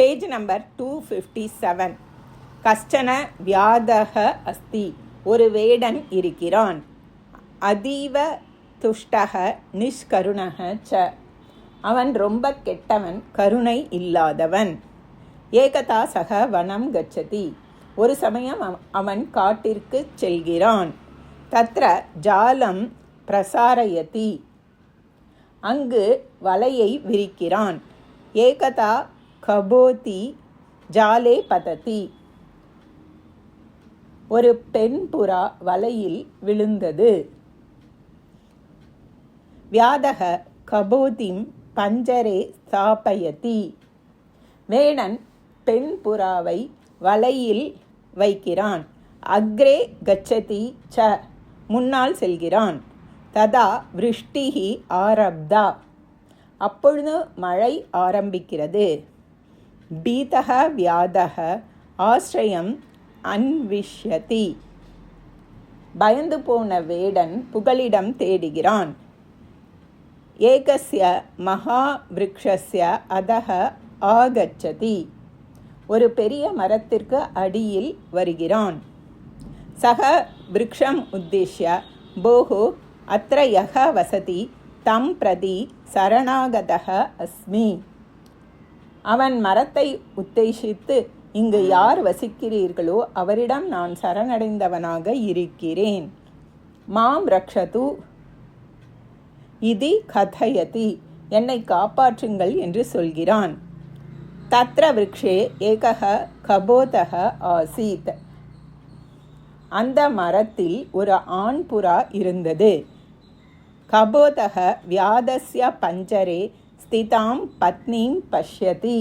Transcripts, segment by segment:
Page number 257. கஷ்டன வியாதக அஸ்தி. ஒரு வேடன் இருக்கிறான். அதீவ துஷ்டக நிஷ்கருணக ச. அவன் ரொம்ப கெட்டவன், கருணை இல்லாதவன். ஏகதா சக வனம் கச்சதி. ஒரு சமயம் அவன் காட்டிற்கு செல்கிறான். தத்ர ஜாலம் பிரசாரயதி. அங்கு வலையை விரிக்கிறான். ஏகதா கபோதி ஜாலே பததி. ஒரு பெண் புறா வலையில் விழுந்தது. வியாதக கபோதிம் பஞ்சரே ஸ்தாபயதி. வேடன் பெண் புறாவை வலையில் வைக்கிறான். அக்ரே கச்சதி ச. முன்னால் செல்கிறான். ததா விருஷ்டிஹி ஆரப்தா. அப்பொழுது மழை ஆரம்பிக்கிறது. பீதக வியாதக ஆஸ்ரயம் அன்விஷ்யதி. பயந்து போன வேடன் புகலிடம் தேடுகிறான். ஏகஸ்ய மகா விருக்ஷஸ்ய அதக ஆகச்சதி. ஒரு பெரிய மரத்திற்கு அடியில் வருகிறான். சக விருக்ஷம் உத்திஷ்ய போஹு அத்ர யக வசதி தம் பிரதி சரணாகதக அஸ்மி. அவன் மரத்தை உத்தேசித்து, இங்கு யார் வசிக்கிறீர்களோ அவரிடம் நான் சரணடைந்தவனாக இருக்கிறேன். மாம் ரக்ஷது இதி கதயதி. என்னை காப்பாற்றுங்கள் என்று சொல்கிறான். தத்ர விருக்ஷே ஏகக கபோதக ஆசீத். அந்த மரத்தில் ஒரு ஆண் புறா இருந்தது. கபோதக வியாதஸ்ய பஞ்சரே ஸ்திதாம் பத்னீம் பஷ்யதி.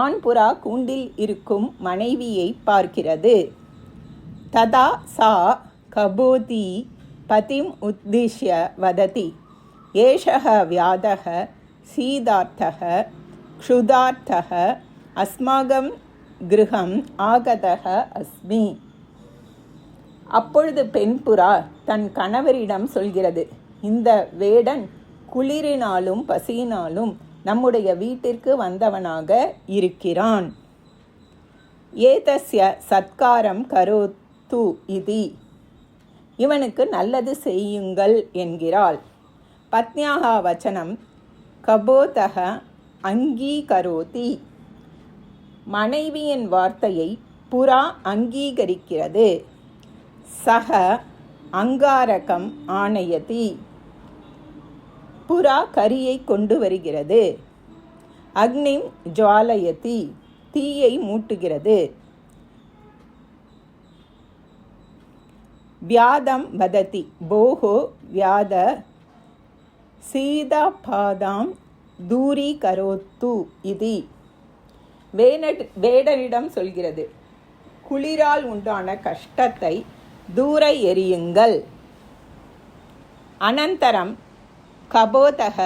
ஆண் புறா கூண்டில் இருக்கும் மனைவியை பார்க்கிறது. ததா சா கபோதி பதிம் உத்திஷ்ய வததி, ஏஷக வியாதக சீதார்த்தக க்ஷுதார்த்தக அஸ்மாகம் கிருஹம் ஆகதக அஸ்மி. அப்பொழுது பெண் புறா தன் கணவரிடம் சொல்கிறது, இந்த வேடன் குளிரினாலும் பசியினாலும் நம்முடைய வீட்டிற்கு வந்தவனாக இருக்கிறான். ஏதஸ்ய சத்காரம் கரோத்து இதி. இவனுக்கு நல்லது செய்யுங்கள் என்கிறாள். பத்னியாக வச்சனம் கபோதக அங்கீகரோதி. மனைவியின் வார்த்தையை புறா அங்கீகரிக்கிறது. சக அங்காரகம் ஆணையதி. புறா கரியை கொண்டு வருகிறது. அக்னிம் ஜுவாலயதி. தீயை மூட்டுகிறது. வியாதம் வததி போஹோ வியாத சீதாபாதாம் தூரி கரோத்து இதி. வேடனிடம் சொல்கிறது, குளிரால் உண்டான கஷ்டத்தை தூர எறியுங்கள். அனந்தரம் கபோதக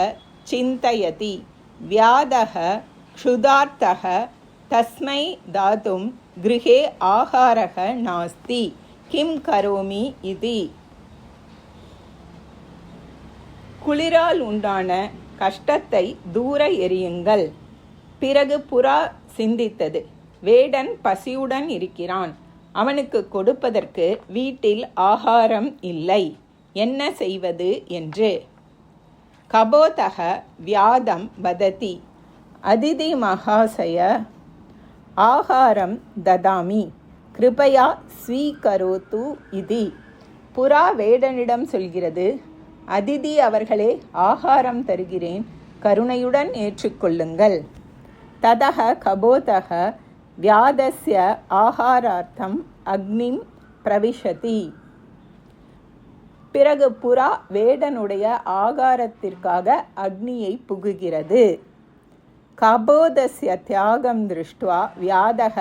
சிந்தயதி வியாதக க்ஷுதார்த்தக தஸ்மை தாதும் கிருஹே ஆகாரக நாஸ்தி கிம் கரோமி இதி. குளிரால் உண்டான கஷ்டத்தை தூர எறியுங்கள். பிறகு புறா சிந்தித்தது, வேடன் பசியுடன் இருக்கிறான். அவனுக்கு கொடுப்பதற்கு வீட்டில் ஆகாரம் இல்லை, என்ன செய்வது என்று. கபோதக வியாதம் வததி அதிதி மகாசய ஆகாரம் ததாமி கிருபயா ஸ்வீகரோத்து இதி. புறா வேடனிடம் சொல்கிறது, அதிதி அவர்களே, ஆகாரம் தருகிறேன், கருணையுடன் ஏற்றுக்கொள்ளுங்கள். ததக கபோதக வியாதஸ்ய ஆகாரார்த்தம் அக்னிம் பிரவிஷதி. பிறகு புறா வேடனுடைய ஆகாரத்திற்காக அக்னியை புகுகிறது. கபோதஸ்ய தியாகம் திருஷ்டுவா வியாதக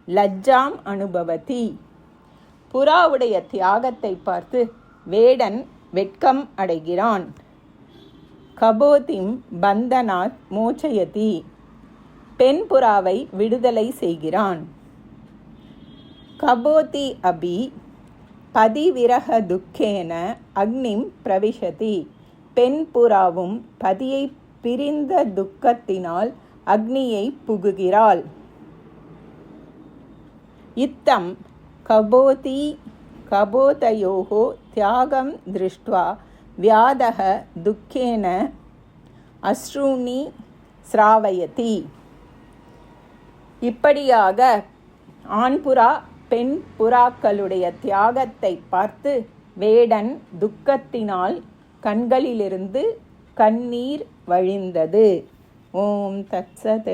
லஜ்ஜாம் அனுபவதி. புறாவுடைய தியாகத்தை பார்த்து வேடன் வெட்கம் அடைகிறான். கபோதிம் பந்தனாத் மோச்சயதி. பெண் புறாவை விடுதலை செய்கிறான். கபோதி அபி பதிவிரக துக்கேன அக்னிம் பிரவிஷதி. பெண் புறாவும் பதியை பிரிந்த துக்கத்தினால் அக்னியை புகுகிறாள். इत्थं कबोतयोः त्यागं दृष्ट्वा व्याधः दुःखेन अश्रूणि ஸ்ராவயதி. இப்படியாக ஆண் புறா பெண் புறாக்களுடைய தியாகத்தை பார்த்து வேடன் துக்கத்தினால் கண்களிலிருந்து கண்ணீர் வழிந்தது. ஓம் தத்சத்.